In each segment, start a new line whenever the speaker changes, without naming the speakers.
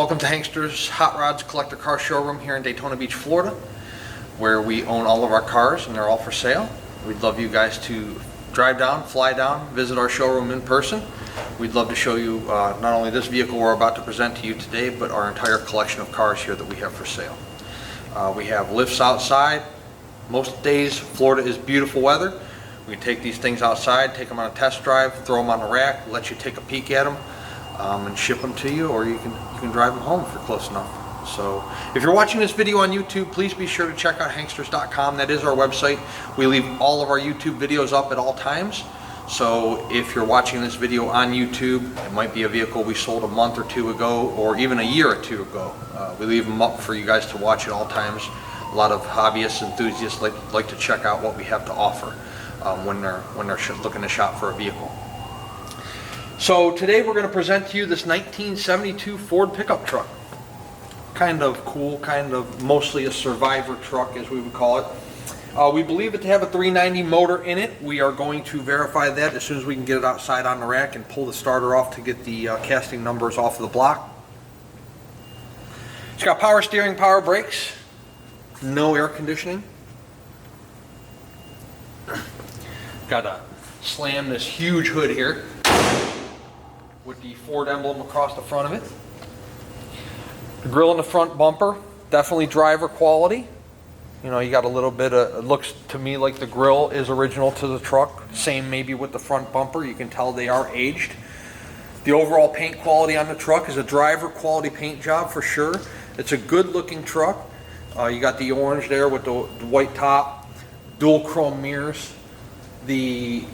Welcome to Hanksters Hot Rods Collector Car Showroom here in Daytona Beach, Florida, where we own all of our cars and they're all for sale. We'd love you guys to drive down, fly down, visit our showroom in person. We'd love to show you not only this vehicle we're about to present to you today, but our entire collection of cars here that we have for sale. We have lifts outside. Most days, Florida is beautiful weather. We can take these things outside, take them on a test drive, throw them on the rack, let you take a peek at them, and ship them to you, or you can drive them home if you're close enough. So if you're watching this video on YouTube, please be sure to check out Hanksters.com. That is our website. We leave all of our YouTube videos up at all times. So if you're watching this video on YouTube, it might be a vehicle we sold a month or two ago, or even a year or two ago. We leave them up for you guys to watch at all times. A lot of hobbyists, enthusiasts like to check out what we have to offer when they're looking to shop for a vehicle. So today we're going to present to you this 1972 Ford pickup truck. Kind of cool, kind of mostly a survivor truck as we would call it. We believe it to have a 390 motor in it. We are going to verify that as soon as we can get it outside on the rack and pull the starter off to get the casting numbers off of the block. It's got power steering, power brakes, no air conditioning. Got to slam this huge hood here with the Ford emblem across the front of it. The grill in the front bumper, definitely driver quality. You know, you got a little bit of, it looks to me like the grill is original to the truck. Same maybe with the front bumper. You can tell they are aged. The overall paint quality on the truck is a driver quality paint job for sure. It's a good looking truck. You got the orange there with the white top, dual chrome mirrors. The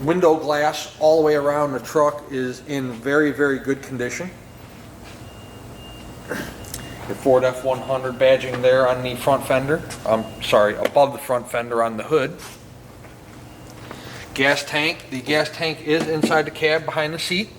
window glass all the way around the truck is in very, very good condition. The Ford F-100 badging there on the front fender. Sorry, above the front fender on the hood. Gas tank. The gas tank is inside the cab behind the seat.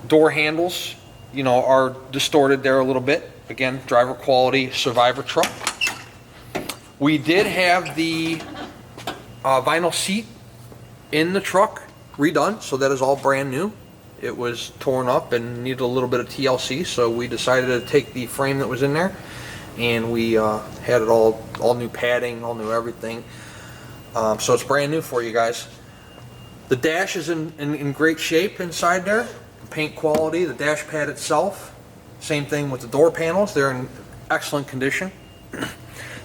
Door handles, you know, are distorted there a little bit. Again, driver quality survivor truck. We did have the vinyl seat in the truck redone, so that is all brand new. It was torn up and needed a little bit of TLC, so we decided to take the frame that was in there and we had it all new padding, all new everything. So it's brand new for you guys. The dash is in great shape inside there. The paint quality, the dash pad itself, same thing with the door panels. They're in excellent condition.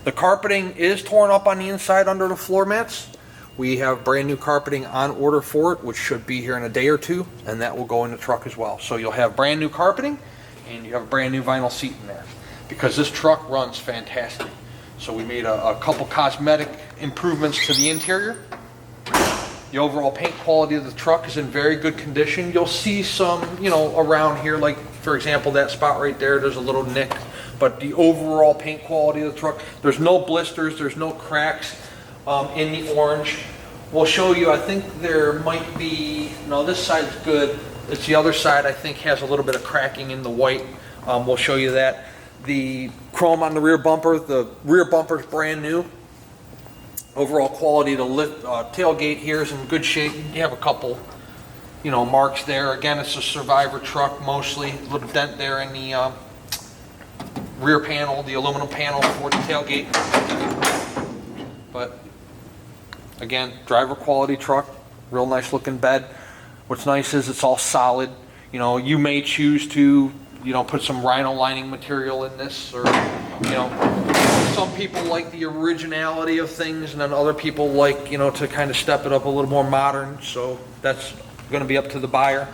The carpeting is torn up on the inside under the floor mats. We have brand new carpeting on order for it, which should be here in a day or two, and that will go in the truck as well. So you'll have brand new carpeting and you have a brand new vinyl seat in there because this truck runs fantastic. So we made a couple cosmetic improvements to the interior. The overall paint quality of the truck is in very good condition. You'll see some, you know, around here, like for example, that spot right there, there's a little nick. But the overall paint quality of the truck, there's no blisters, there's no cracks in the orange. We'll show you, I think there might be, no, this side's good. It's the other side, I think, has a little bit of cracking in the white. We'll show you that. The chrome on the rear bumper, the rear bumper's brand new. Overall quality, the tailgate here is in good shape. You have a couple, you know, marks there. Again, it's a survivor truck mostly. A little dent there in the rear panel, the aluminum panel for the tailgate. But again, driver quality truck, real nice looking bed. What's nice is it's all solid. You know, you may choose to, you know, put some rhino lining material in this, or, you know, some people like the originality of things, and then other people like, you know, to kind of step it up a little more modern. So that's going to be up to the buyer.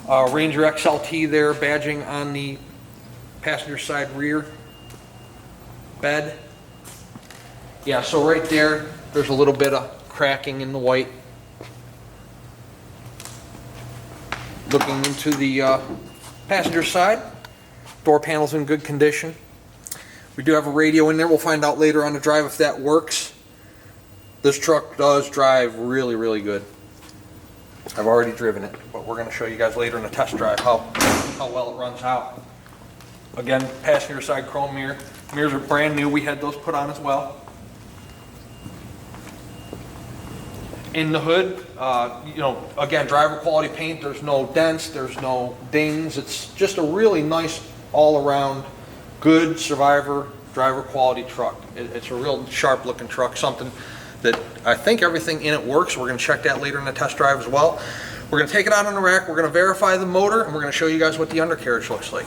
Ranger XLT there, badging on the passenger side rear bed. Yeah, so right there, there's a little bit of cracking in the white. Looking into the passenger side, door panel's in good condition. We do have a radio in there. We'll find out later on the drive if that works. This truck does drive really, really good. I've already driven it, but we're going to show you guys later in the test drive how well it runs out. Again, passenger side chrome mirror. Mirrors are brand new. We had those put on as well. In the hood, you know, again, driver quality paint. There's no dents, there's no dings. It's just a really nice all-around good Survivor driver quality truck. It's a real sharp looking truck, something that I think everything in it works. We're going to check that later in the test drive as well. We're going to take it out on the rack, we're going to verify the motor, and we're going to show you guys what the undercarriage looks like.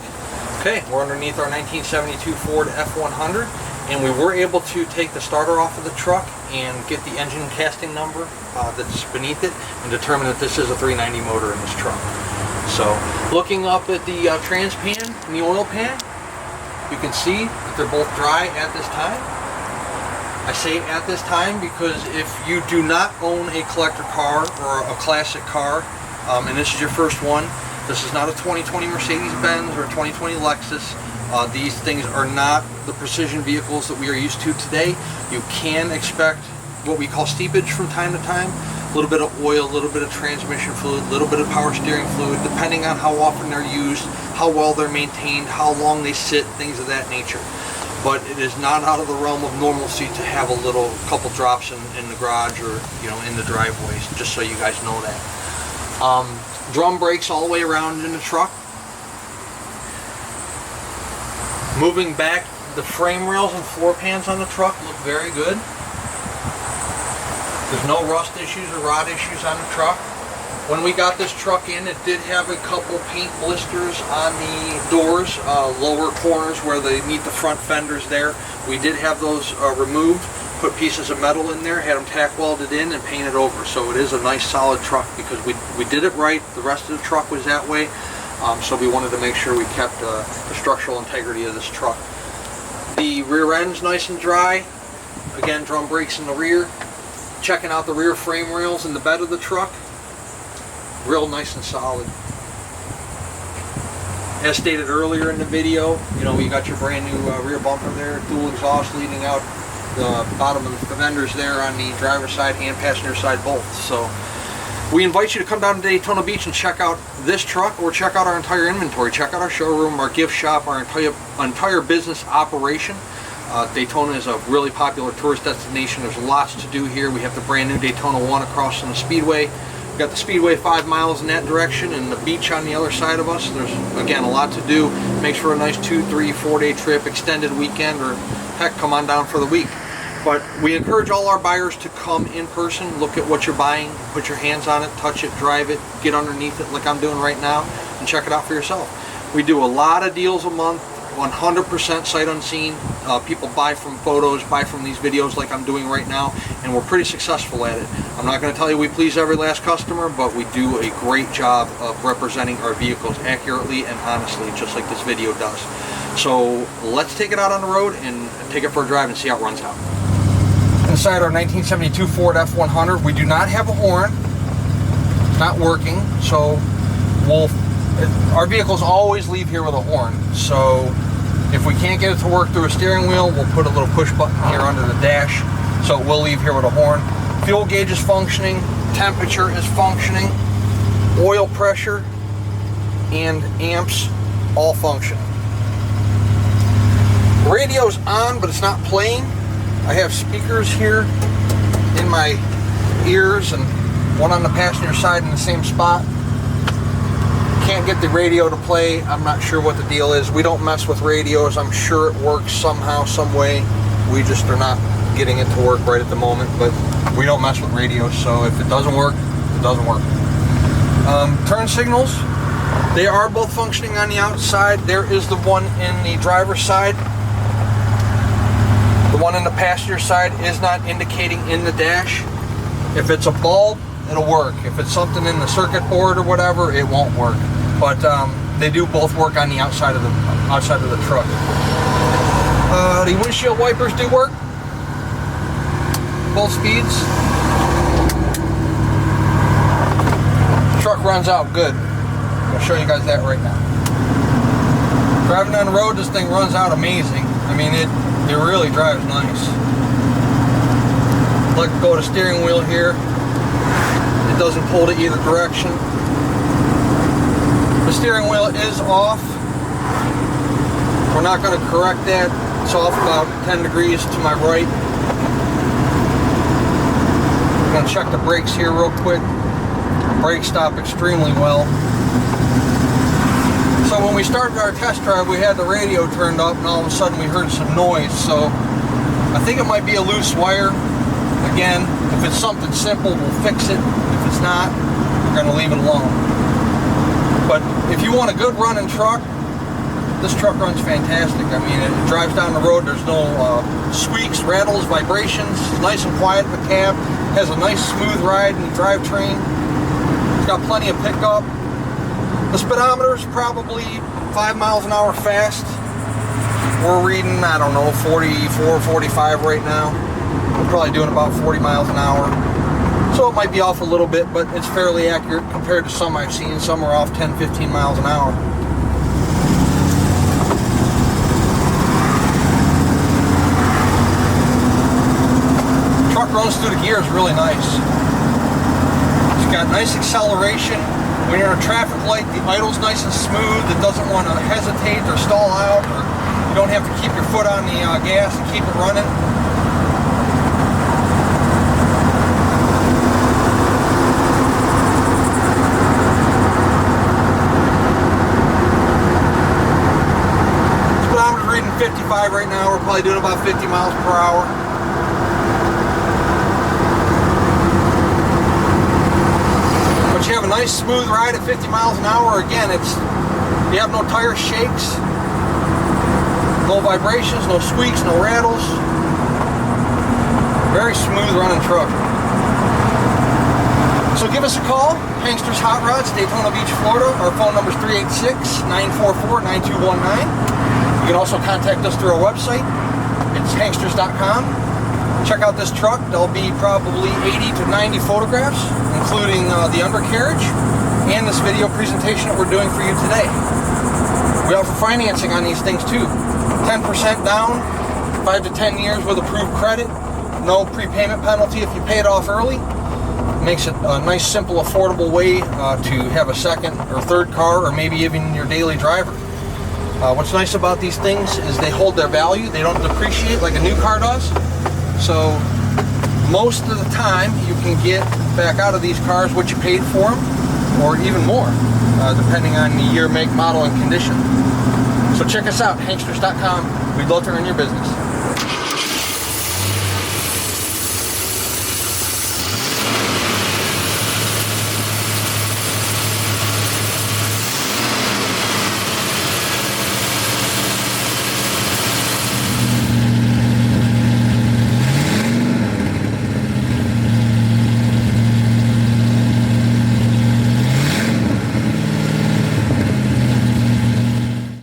Okay, we're underneath our 1972 Ford F-100, and we were able to take the starter off of the truck and get the engine casting number that's beneath it and determine that this is a 390 motor in this truck. So looking up at the trans pan and the oil pan, you can see that they're both dry at this time. I say at this time because if you do not own a collector car or a classic car, and this is your first one, this is not a 2020 Mercedes-Benz or a 2020 Lexus. These things are not the precision vehicles that we are used to today. You can expect what we call steepage from time to time. A little bit of oil, a little bit of transmission fluid, a little bit of power steering fluid, depending on how often they're used, how well they're maintained, how long they sit, things of that nature. But it is not out of the realm of normalcy to have a couple drops in the garage or, you know, in the driveways, just so you guys know that. Drum brakes all the way around in the truck. Moving back, the frame rails and floor pans on the truck look very good. There's no rust issues or rot issues on the truck. When we got this truck in, it did have a couple paint blisters on the doors, lower corners where they meet the front fenders there. We did have those removed, put pieces of metal in there, had them tack welded in and painted over. So it is a nice solid truck because we did it right. The rest of the truck was that way. So we wanted to make sure we kept the structural integrity of this truck. The rear end's nice and dry. Again, drum brakes in the rear. Checking out the rear frame rails in the bed of the truck. Real nice and solid. As stated earlier in the video, you know, you got your brand new rear bumper there, dual exhaust leading out the bottom of the fenders there on the driver's side and passenger side both. So we invite you to come down to Daytona Beach and check out this truck or check out our entire inventory. Check out our showroom, our gift shop, our entire business operation. Daytona is a really popular tourist destination. There's lots to do here. We have the brand new Daytona 1 across from the Speedway. We've got the Speedway 5 miles in that direction and the beach on the other side of us. There's, again, a lot to do. Makes for a nice 2, 3, 4 day trip, extended weekend, or heck, come on down for the week. But we encourage all our buyers to come in person, look at what you're buying, put your hands on it, touch it, drive it, get underneath it like I'm doing right now, and check it out for yourself. We do a lot of deals a month, 100% sight unseen. People buy from photos, buy from these videos like I'm doing right now, and we're pretty successful at it. I'm not going to tell you we please every last customer, but we do a great job of representing our vehicles accurately and honestly, just like this video does. So let's take it out on the road and take it for a drive and see how it runs out. Inside our 1972 Ford F-100, we do not have a horn. It's not working, so our vehicles always leave here with a horn. So if we can't get it to work through a steering wheel, we'll put a little push button here under the dash, so it will leave here with a horn. Fuel gauge is functioning, temperature is functioning, oil pressure and amps all function. Radio's on, but it's not playing. I have speakers here in my ears and one on the passenger side in the same spot. Can't get the radio to play. I'm not sure what the deal is. We don't mess with radios. I'm sure it works somehow, some way. We just are not getting it to work right at the moment, but we don't mess with radios, so if it doesn't work, it doesn't work. Turn signals, they are both functioning on the outside. There is the one in the driver's side. The one in the passenger side is not indicating in the dash. If it's a bulb, it'll work. If it's something in the circuit board or whatever, it won't work. But they do both work on the outside of the truck. The windshield wipers do work, both speeds. The truck runs out good. I'll show you guys that right now. Driving on the road, this thing runs out amazing. I mean, it really drives nice. Let go of the steering wheel here. It doesn't pull to either direction. The steering wheel is off. We're not going to correct that. It's off about 10 degrees to my right. going to check the brakes here real quick. Brakes stop extremely well. So when we started our test drive, we had the radio turned up, and all of a sudden we heard some noise. So I think it might be a loose wire. Again, if it's something simple, we'll fix it. If it's not, we're going to leave it alone. But if you want a good running truck, this truck runs fantastic. I mean, it drives down the road. There's no squeaks, rattles, vibrations. It's nice and quiet in the cab. Has a nice smooth ride in the drivetrain. It's got plenty of pickup. The speedometer is probably 5 miles an hour fast. We're reading, I don't know, 44, 45 right now. We're probably doing about 40 miles an hour. So it might be off a little bit, but it's fairly accurate compared to some I've seen. Some are off 10, 15 miles an hour. The truck runs through the gears really nice. It's got nice acceleration. When you're in a traffic light, the idle's nice and smooth. It doesn't want to hesitate or stall out, or you don't have to keep your foot on the gas and keep it running. Speedometer's reading 55 right now. We're probably doing about 50 miles per hour. You have a nice smooth ride at 50 miles an hour. Again, you have no tire shakes, no vibrations, no squeaks, no rattles. Very smooth running truck. So give us a call, Hanksters Hot Rods, Daytona Beach, Florida. Our phone number is 386-944-9219. You can also contact us through our website. It's hanksters.com. Check out this truck. There'll be probably 80 to 90 photographs, including the undercarriage and this video presentation that we're doing for you today. We offer financing on these things too. 10% down, 5 to 10 years with approved credit, no prepayment penalty if you pay it off early. Makes it a nice, simple, affordable way to have a second or third car, or maybe even your daily driver. What's nice about these things is they hold their value. They don't depreciate like a new car does. So most of the time you can get back out of these cars what you paid for them, or even more, depending on the year, make, model, and condition. So check us out, hanksters.com. We'd love to earn your business.